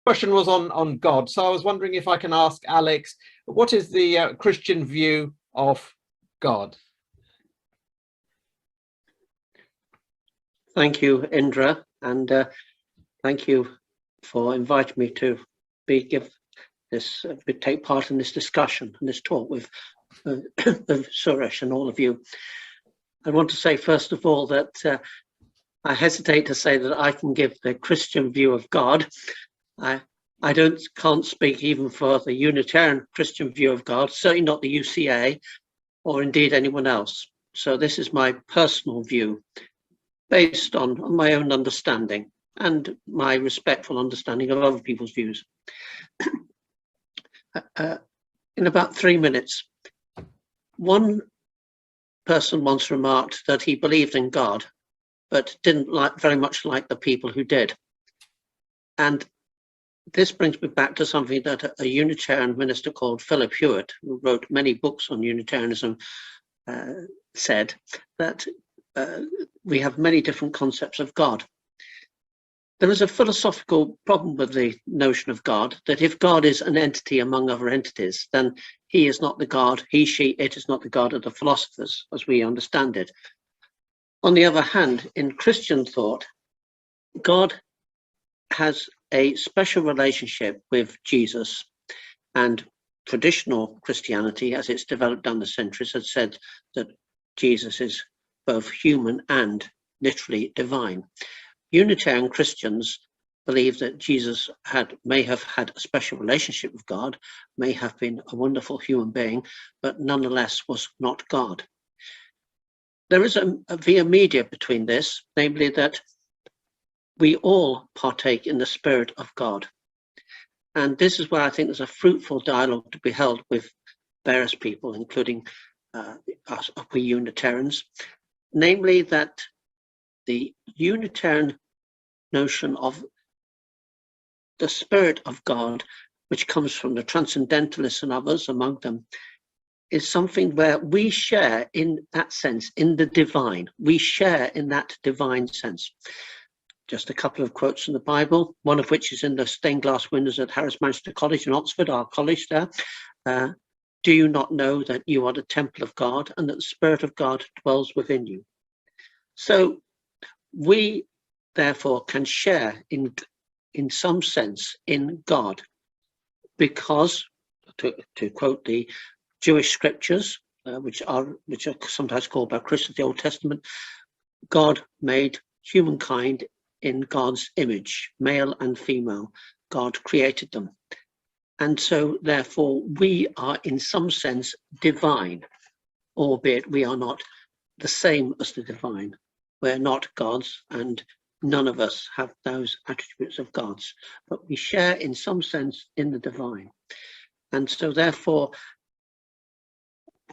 question was on God. So I was wondering if I can ask Alex, what is the Christian view of God? Thank you, Indra, and thank you for inviting me to take part in this discussion and this talk with Suresh and all of you. I want to say first of all that I hesitate to say that I can give the Christian view of God. I can't speak even for the Unitarian Christian view of God, certainly not the UCA or indeed anyone else. So this is my personal view based on my own understanding and my respectful understanding of other people's views. In about 3 minutes, one person once remarked that he believed in God, but didn't very much like the people who did. And this brings me back to something that a Unitarian minister called Philip Hewitt, who wrote many books on Unitarianism, said that we have many different concepts of God. There is a philosophical problem with the notion of God, that if God is an entity among other entities, then he is not the God, he, she, it is not the God of the philosophers, as we understand it. On the other hand, in Christian thought, God has a special relationship with Jesus, and traditional Christianity, as it's developed down the centuries, has said that Jesus is both human and literally divine. Unitarian Christians believe that Jesus may have had a special relationship with God, may have been a wonderful human being, but nonetheless was not God. There is a via media between this, namely that we all partake in the Spirit of God. And this is where I think there's a fruitful dialogue to be held with various people, including us, we Unitarians, namely that the Unitarian notion of the Spirit of God, which comes from the Transcendentalists and others among them, is something where we share in that sense, in the divine. We share in that divine sense. Just a couple of quotes from the Bible, one of which is in the stained glass windows at Harris Manchester College in Oxford, our college there. Do you not know that you are the temple of God and that the Spirit of God dwells within you? So we therefore can share in some sense in God, because to quote the Jewish scriptures, which are sometimes called by Christians the Old Testament, God made humankind in God's image, male and female. God created them. And so therefore we are in some sense divine, albeit we are not the same as the divine. We're not gods, and none of us have those attributes of gods, but we share in some sense in the divine. And so therefore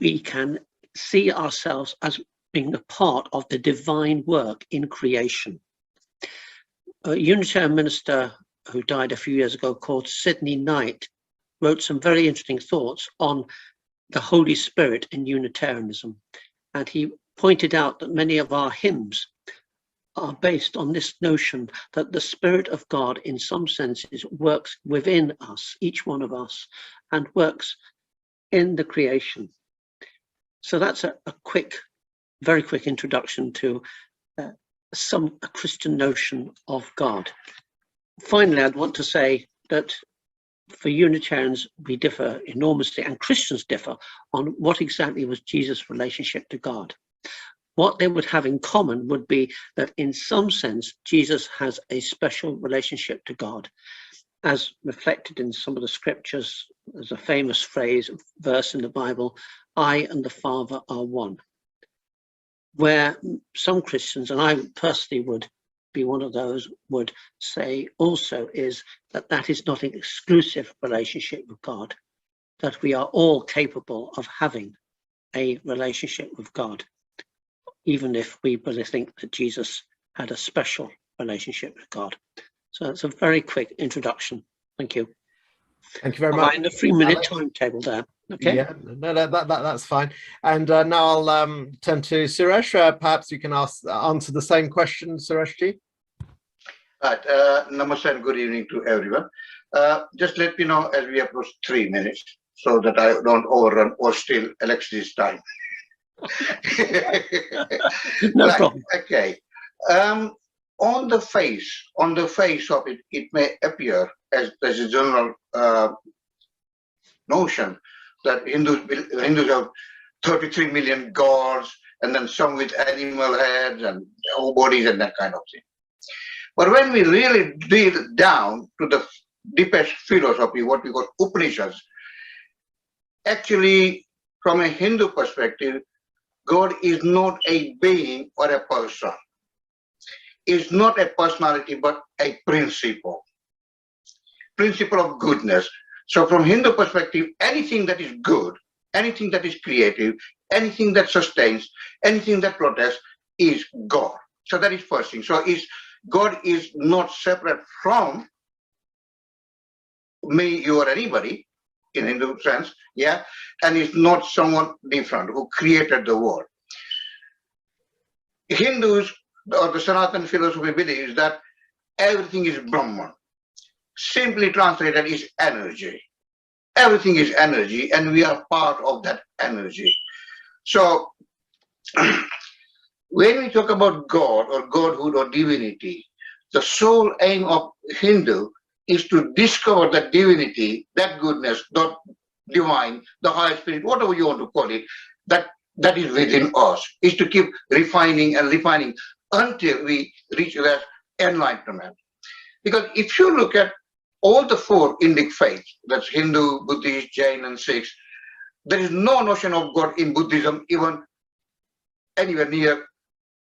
we can see ourselves as being a part of the divine work in creation. A Unitarian minister who died a few years ago called Sidney Knight wrote some very interesting thoughts on the Holy Spirit in Unitarianism. And he pointed out that many of our hymns are based on this notion that the Spirit of God in some senses works within us, each one of us, and works in the creation. So that's a very quick introduction to a Christian notion of God. Finally, I'd want to say that for Unitarians, we differ enormously, and Christians differ on what exactly was Jesus' relationship to God. What they would have in common would be that in some sense, Jesus has a special relationship to God, as reflected in some of the scriptures. There's a famous verse in the Bible, I and the Father are one. Where some Christians, and I personally would be one of those, would say also is that is not an exclusive relationship with God, that we are all capable of having a relationship with God, even if we think that Jesus had a special relationship with God. So that's a very quick introduction. Thank you. Thank you very much. In the 3-minute timetable there. Okay. Yeah, no, that's fine. And now I'll turn to Suresh. Perhaps you can answer the same question, Sureshji. Right. Namaste and good evening to everyone. Just let me know as we approach 3 minutes so that I don't overrun or steal Alexi's time. No Right. problem. Okay. On the face of it, it may appear as a general notion that Hindus have 33 million gods, and then some with animal heads and bodies and that kind of thing. But when we really drill down to the deepest philosophy, what we call Upanishads, actually, from a Hindu perspective, God is not a being or a person. Is not a personality, but a principle of goodness. So from Hindu perspective, anything that is good, anything that is creative, anything that sustains, anything that protects is God. So that is first thing. So God is not separate from me, you, or anybody in Hindu sense, yeah, and is not someone different who created the world. Hindus or the Sanatana philosophy believes that everything is Brahman. Simply translated is energy. Everything is energy, and we are part of that energy. So when we talk about God or godhood or divinity, the sole aim of Hindu is to discover that divinity, that goodness, that divine, the higher spirit, whatever you want to call it, that is within us, is to keep refining and refining until we reach that enlightenment. Because if you look at all the four Indic faiths, that's Hindu, Buddhist, Jain, and Sikhs, there is no notion of God in Buddhism even anywhere near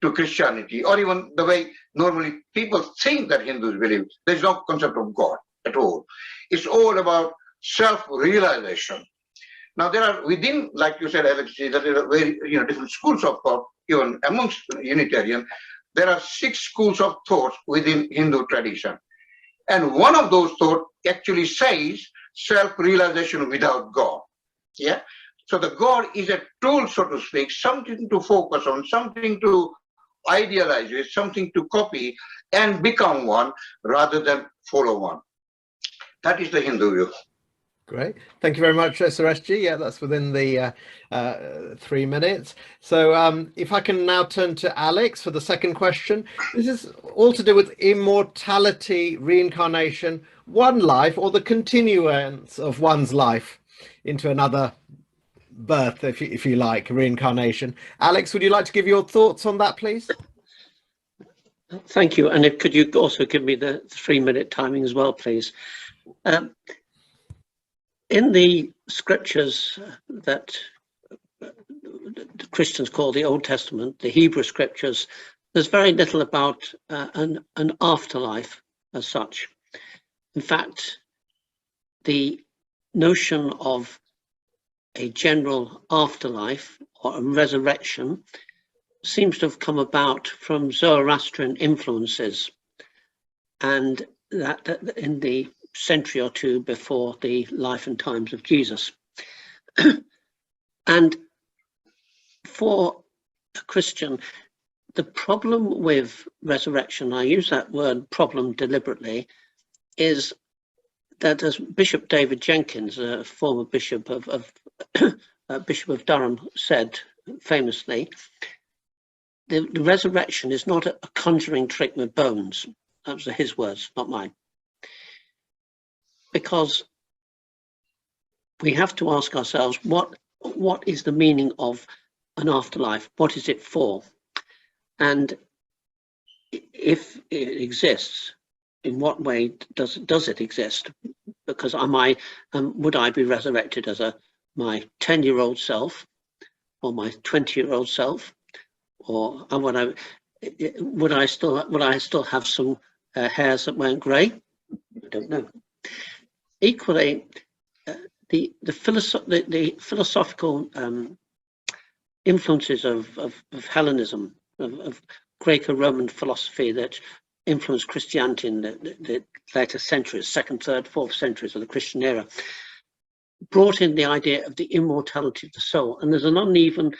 to Christianity, or even the way normally people think that Hindus believe. There's no concept of God at all. It's all about self-realization. Now there are within, like you said, Alex, there are very different schools of thought, even amongst Unitarian. There are 6 schools of thought within Hindu tradition. And one of those thoughts actually says self-realization without God. Yeah. So the God is a tool, so to speak, something to focus on, something to idealize with, something to copy and become one rather than follow one. That is the Hindu view. Great. Thank you very much, Sureshji. Yeah, that's within the 3 minutes. So if I can now turn to Alex for the second question. This is all to do with immortality, reincarnation, one life, or the continuance of one's life into another birth, if you like, reincarnation. Alex, would you like to give your thoughts on that, please? Thank you. And could you also give me the 3-minute timing as well, please? In the scriptures that the Christians call the Old Testament, the Hebrew scriptures, there's very little about an afterlife as such. In fact, the notion of a general afterlife or a resurrection seems to have come about from Zoroastrian influences, and that in the century or two before the life and times of Jesus. And for a Christian, the problem with resurrection, I use that word problem deliberately, is that, as Bishop David Jenkins, a former bishop of Bishop of Durham, said famously, the resurrection is not a conjuring trick with bones. Those are his words, not mine. Because we have to ask ourselves, what is the meaning of an afterlife? What is it for? And if it exists, in what way does it exist? Because would I be resurrected as my 10-year-old self, or my 20-year-old self, or would I still have some hairs that weren't grey? I don't know. Equally, the philosophical influences of Hellenism, of Greco-Roman philosophy that influenced Christianity in the later centuries, 2nd, 3rd, 4th centuries of the Christian era, brought in the idea of the immortality of the soul. And there's an uneven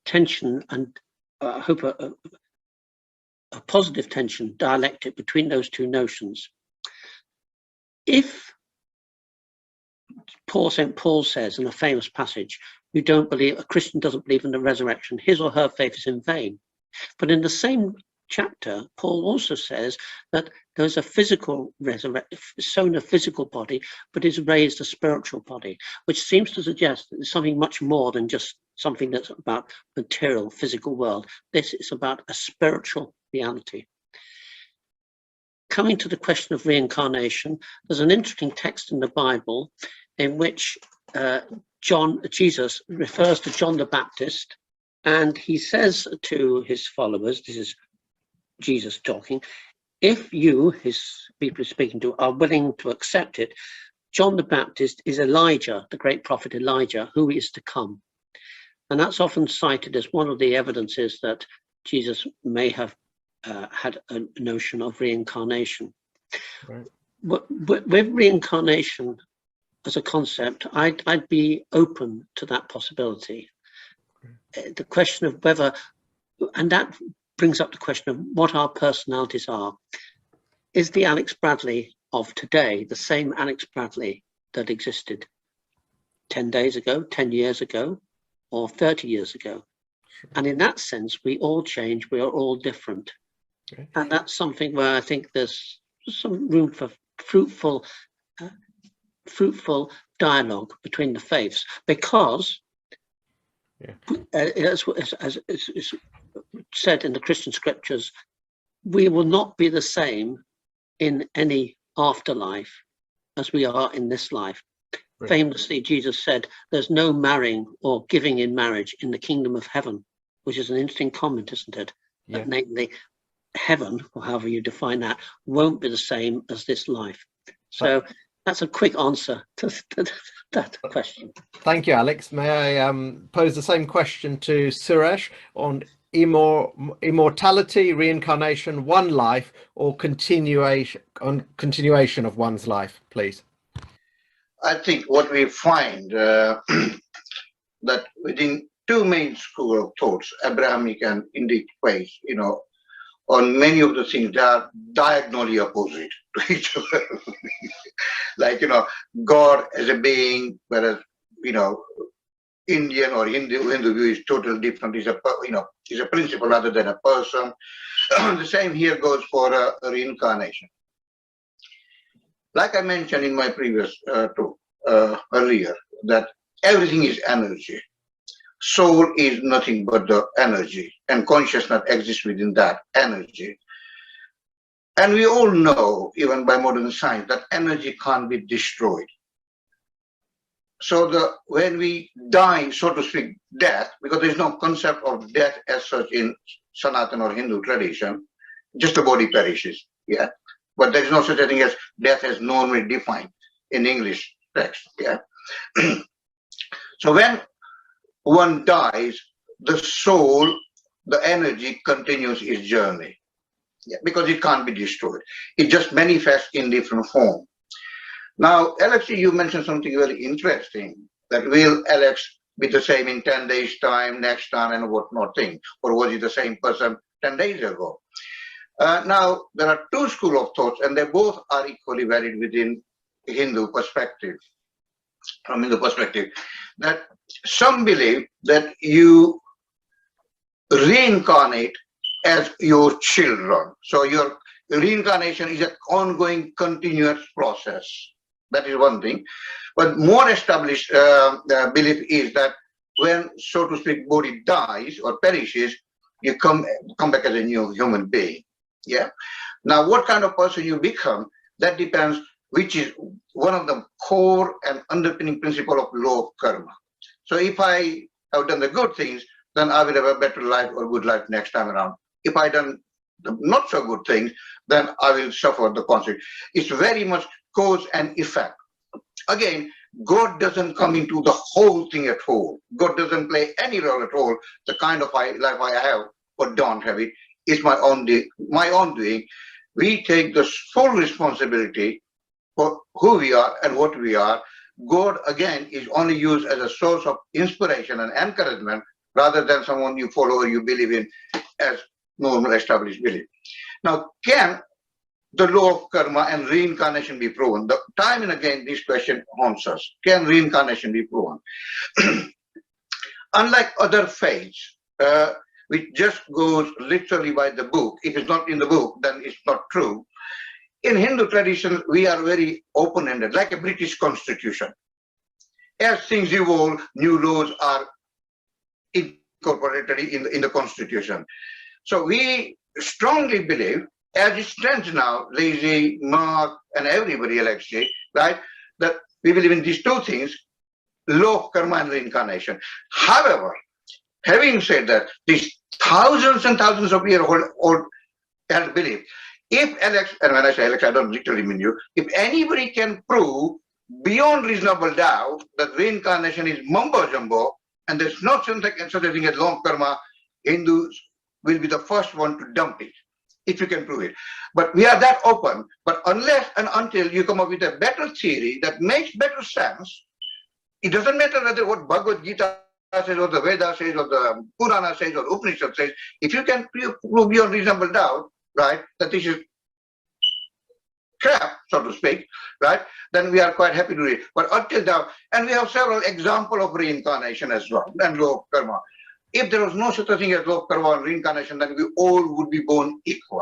tension, and I hope a positive tension, dialectic between those two notions. If St. Paul says in a famous passage, a Christian doesn't believe in the resurrection, his or her faith is in vain. But in the same chapter, Paul also says that there's a physical resurrection, sown a physical body, but is raised a spiritual body, which seems to suggest that there's something much more than just something that's about material, physical world. This is about a spiritual reality. Coming to the question of reincarnation, there's an interesting text in the Bible in which Jesus refers to John the Baptist, and he says to his followers, this is Jesus talking, if you, his people he's speaking to, are willing to accept it, John the Baptist is Elijah, the great prophet Elijah, who is to come. And that's often cited as one of the evidences that Jesus may have had a notion of reincarnation. Right. With reincarnation as a concept, I'd be open to that possibility. The question of whether, and that brings up the question of what our personalities are. Is the Alex Bradley of today the same Alex Bradley that existed 10 days ago, 10 years ago, or 30 years ago? Sure. And in that sense, we all change, we are all different. Okay. And that's something where I think there's some room for fruitful dialogue between the faiths, because as is said in the Christian scriptures, we will not be the same in any afterlife as we are in this life. Right. Famously, Jesus said, there's no marrying or giving in marriage in the kingdom of heaven, which is an interesting comment, isn't it? Yeah. That namely, heaven, or however you define that, won't be the same as this life. So that's a quick answer to that question. Thank you, Alex. May I pose the same question to Suresh on immortality, reincarnation, one life, or continuation of one's life, please? I think what we find that within two main school of thoughts, Abrahamic and Indic faith, on many of the things, they are diagonally opposite to each other. Like, God as a being, whereas, Indian or Hindu view is totally different. Is a principle rather than a person. The same here goes for reincarnation. Like I mentioned in my previous talk earlier, that everything is energy. Soul is nothing but the energy, and consciousness exists within that energy. And we all know, even by modern science, that energy can't be destroyed. So when we die, so to speak, death, because there's no concept of death as such in Sanatan or Hindu tradition, just the body perishes. Yeah, but there is no such a thing as death as normally defined in English text. Yeah. So when one dies, the soul, the energy continues its journey. Yeah, because it can't be destroyed. It just manifests in different form. Now, Alex, you mentioned something very interesting, that will Alex be the same in 10 days time, next time, and whatnot thing, or was he the same person 10 days ago? Now, there are two schools of thoughts, and they both are equally valid within Hindu perspective. From Hindu perspective, that some believe that you reincarnate as your children. So your reincarnation is an ongoing, continuous process. That is one thing. But more established belief is that when, so to speak, body dies or perishes, you come back as a new human being. Yeah. Now, what kind of person you become, that depends, which is one of the core and underpinning principle of law of karma. So if I have done the good things, then I will have a better life or good life next time around. If I done the not so good things, then I will suffer the consequence. It's very much cause and effect. Again, God doesn't come into the whole thing at all. God doesn't play any role at all. The kind of life I have or don't have it is my own doing. We take the full responsibility for who we are and what we are. God, again, is only used as a source of inspiration and encouragement rather than someone you follow or you believe in as normal established belief. Now, can the law of karma and reincarnation be proven? The time and again this question haunts us. Can reincarnation be proven? Unlike other faiths, which just goes literally by the book, if it's not in the book, then it's not true. In Hindu tradition, we are very open-ended, like a British constitution. As things evolve, new laws are incorporated in the constitution. So we strongly believe, as it stands now, Lazy, Mark, and everybody, Alexei, right, that we believe in these two things, law of karma and reincarnation. However, having said that, these thousands and thousands of year old held belief, if Alex, and when I say Alex, I don't literally mean you, if anybody can prove beyond reasonable doubt that reincarnation is mumbo jumbo and there's no such a thing as law of karma, Hindus will be the first one to dump it, if you can prove it. But we are that open. But unless and until you come up with a better theory that makes better sense, it doesn't matter whether what Bhagavad Gita says or the Veda says or the Purana says or Upanishad says, if you can prove beyond reasonable doubt, right, that this is crap, so to speak, right, then we are quite happy to read. But until now, and we have several examples of reincarnation as well, and law of karma. If there was no such a thing as law of karma and reincarnation, then we all would be born equal.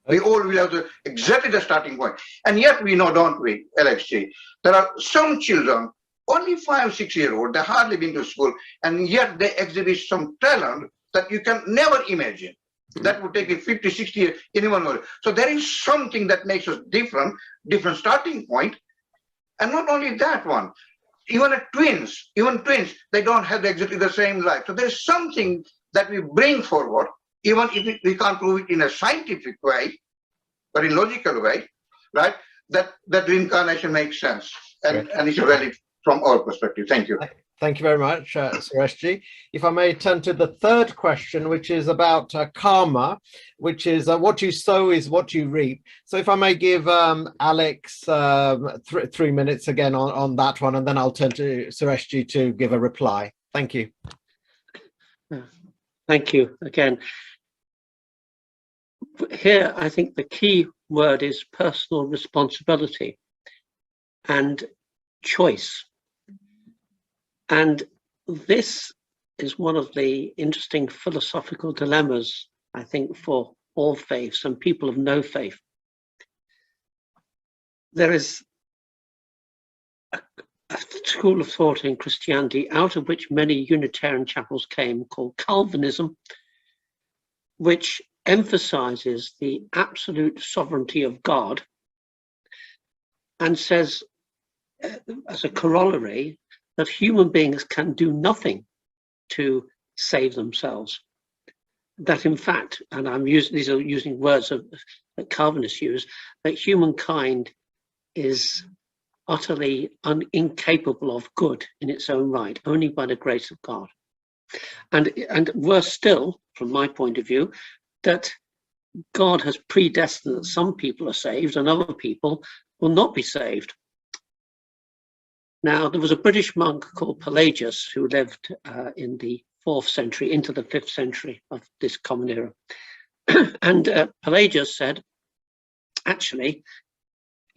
We all will have exactly the starting point. And yet we know, don't we, LXG, there are some children, only 5, 6 years old, they hardly been to school, and yet they exhibit some talent that you can never imagine. That would take 50, 60 years, anyone knows. So there is something that makes us different starting point. And not only that one, even twins, they don't have exactly the same life. So there's something that we bring forward, even if we can't prove it in a scientific way, but in logical way, right? That reincarnation makes sense and it's valid from our perspective. Thank you. Thank you very much, Sureshji. If I may turn to the third question, which is about karma, which is what you sow is what you reap. So if I may give Alex 3 minutes again on that one, and then I'll turn to Sureshji to give a reply. Thank you. Thank you again. Here, I think the key word is personal responsibility and choice. And this is one of the interesting philosophical dilemmas, I think, for all faiths and people of no faith. There is a school of thought in Christianity out of which many Unitarian chapels came, called Calvinism, which emphasizes the absolute sovereignty of God and says, as a corollary, that human beings can do nothing to save themselves. That in fact, and these are using words that Calvinists use, that humankind is utterly incapable of good in its own right, only by the grace of God. And worse still, from my point of view, that God has predestined that some people are saved and other people will not be saved. Now, there was a British monk called Pelagius who lived in the 4th century into the 5th century of this common era. And Pelagius said, actually,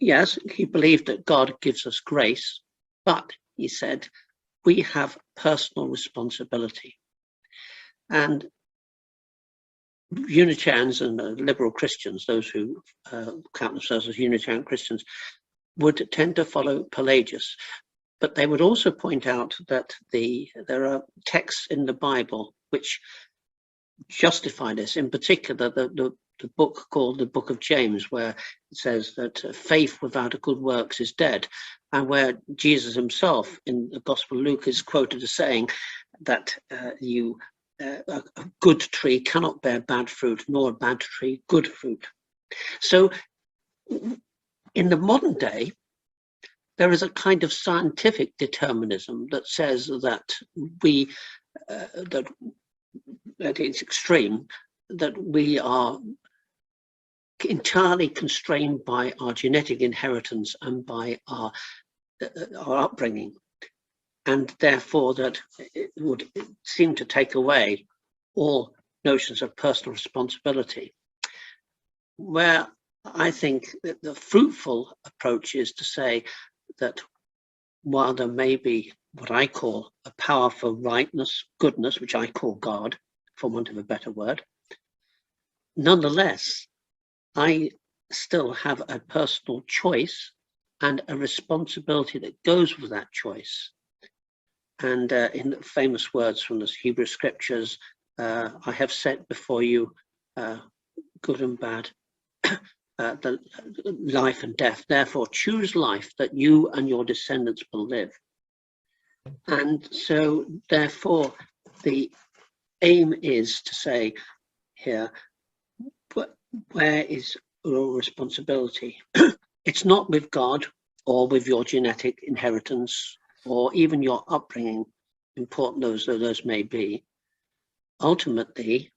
yes, he believed that God gives us grace, but he said, we have personal responsibility. And Unitarians and liberal Christians, those who count themselves as Unitarian Christians, would tend to follow Pelagius. But they would also point out that there are texts in the Bible which justify this. In particular, the book called the Book of James, where it says that faith without a good works is dead, and where Jesus himself in the Gospel of Luke is quoted as saying that a good tree cannot bear bad fruit, nor a bad tree good fruit. So in the modern day, there is a kind of scientific determinism that says that that it's extreme, that we are entirely constrained by our genetic inheritance and by our upbringing, and therefore that it would seem to take away all notions of personal responsibility, where I think that the fruitful approach is to say that while there may be what I call a power for rightness, goodness, which I call God, for want of a better word, nonetheless, I still have a personal choice and a responsibility that goes with that choice. And in the famous words from the Hebrew scriptures, I have set before you good and bad, the life and death. Therefore, choose life that you and your descendants will live. And so, therefore, the aim is to say here, where is your responsibility? It's not with God or with your genetic inheritance or even your upbringing, important though those may be. Ultimately,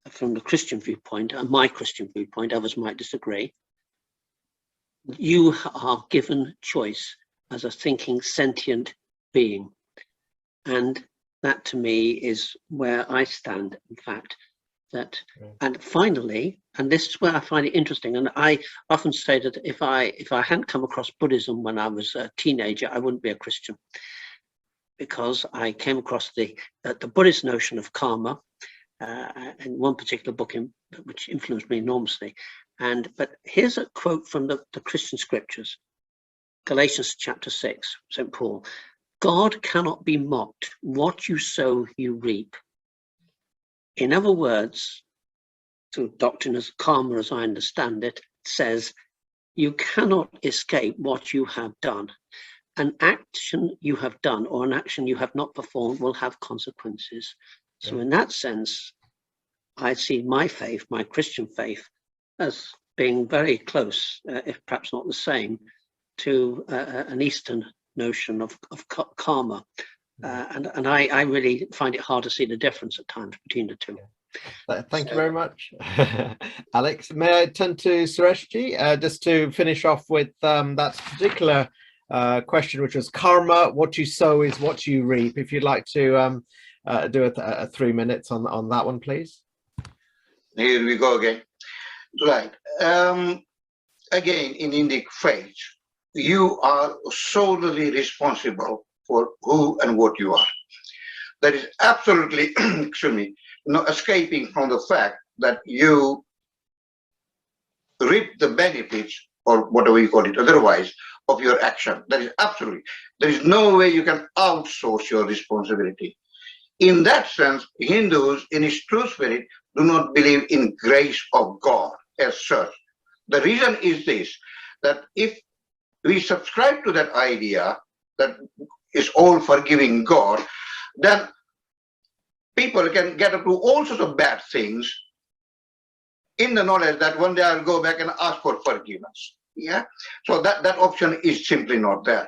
from the Christian viewpoint, and my Christian viewpoint, others might disagree, you are given choice as a thinking, sentient being. And that to me is where I stand, in fact. That, and finally, and this is where I find it interesting, and I often say that if I hadn't come across Buddhism when I was a teenager, I wouldn't be a Christian, because I came across the Buddhist notion of karma in one particular book which influenced me enormously. But here's a quote from the Christian scriptures, Galatians chapter 6, St. Paul. God cannot be mocked. What you sow, you reap. In other words, the doctrine of karma, as I understand it, says you cannot escape what you have done. An action you have done or an action you have not performed will have consequences. So in that sense, I see my faith, my Christian faith, as being very close, if perhaps not the same, to an Eastern notion of karma. And I really find it hard to see the difference at times between the two. Thank you very much, Alex. May I turn to Sureshji just to finish off with that particular question, which was karma, what you sow is what you reap. If you'd like to do a 3 minutes on that one, please. Here we go again. Right. Again, in Indic faith, you are solely responsible for who and what you are. There is absolutely, excuse me, no escaping from the fact that you reap the benefits, or whatever you call it otherwise, of your action. That is absolutely, there is no way you can outsource your responsibility. In that sense, Hindus, in its true spirit, do not believe in grace of God as such. The reason is this, that if we subscribe to that idea that is all forgiving God, then people can get up to all sorts of bad things in the knowledge that one day I'll go back and ask for forgiveness. Yeah, so that option is simply not there.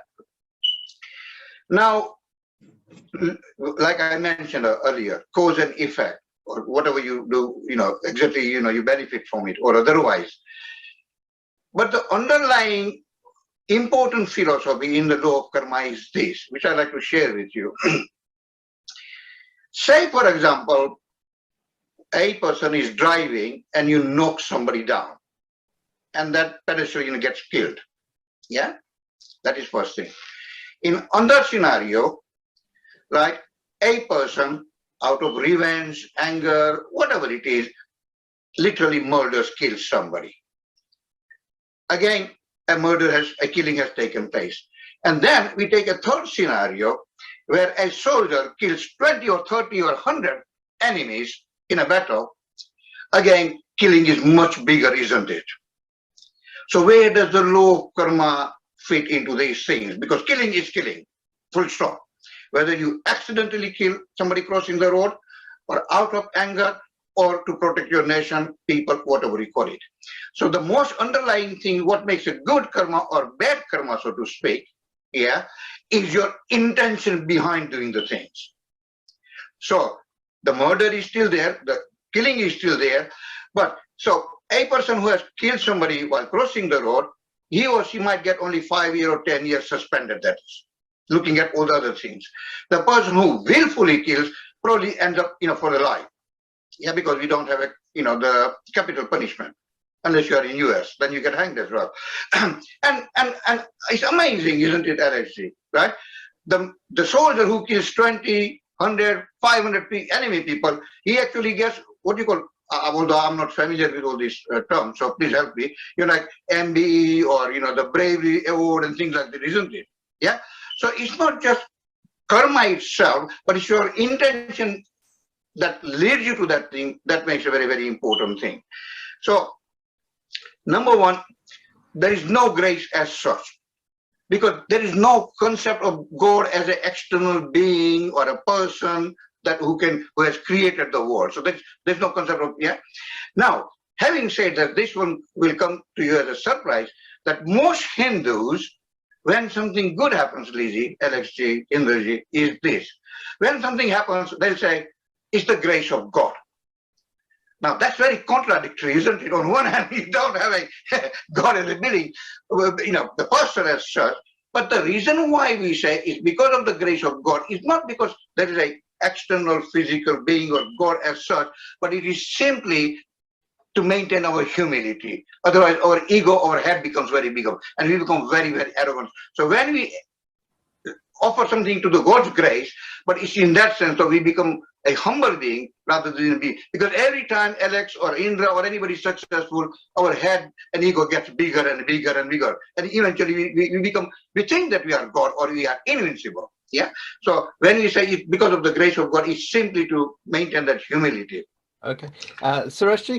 Now, like I mentioned earlier, cause and effect, or whatever you do, exactly, you benefit from it or otherwise. But the underlying important philosophy in the law of karma is this, which I'd like to share with you. Say, for example, a person is driving and you knock somebody down, and that pedestrian gets killed. Yeah, that is first thing. In another scenario, like a person out of revenge, anger, whatever it is, literally murders, kills somebody. Again, a killing has taken place. And then we take a third scenario where a soldier kills 20 or 30 or 100 enemies in a battle. Again, killing is much bigger, isn't it? So where does the law of karma fit into these things? Because killing is killing, full stop. Whether you accidentally kill somebody crossing the road, or out of anger, or to protect your nation, people, whatever you call it. So the most underlying thing, what makes a good karma or bad karma, so to speak, yeah, is your intention behind doing the things. So the murder is still there, the killing is still there, but so a person who has killed somebody while crossing the road, he or she might get only 5 years or 10 years suspended, that is, looking at all the other things. The person who willfully kills probably ends up, for a life. Yeah, because we don't have the capital punishment. Unless you are in US, then you get hanged as well. and it's amazing, isn't it, LHG, right? The soldier who kills 20, 100, 500 enemy people, he actually gets what you call, although I'm not familiar with all these terms, so please help me, like MBE or, the Bravery Award and things like that, isn't it? Yeah. So it's not just karma itself, but it's your intention that leads you to that thing that makes a very, very important thing. So, number one, there is no grace as such, because there is no concept of God as an external being or a person who has created the world. So there's no concept of, yeah. Now, having said that, this one will come to you as a surprise, that most Hindus, when something good happens, Lizzie, LXG, Indraji, is this. When something happens, they'll say, it's the grace of God. Now, that's very contradictory, isn't it? On one hand, you don't have a God as a being, the person as such. But the reason why we say is because of the grace of God. It's not because there is an external physical being or God as such, but it is simply to maintain our humility. Otherwise, our ego, our head becomes very big, and we become very, very arrogant. So when we offer something to the God's grace, but it's in that sense that we become a humble being rather than a being. Because every time Alex or Indra or anybody is successful, our head and ego gets bigger and bigger and bigger. And eventually we think that we are God or we are invincible. Yeah. So when we say it's because of the grace of God, it's simply to maintain that humility. Okay. Sureshji?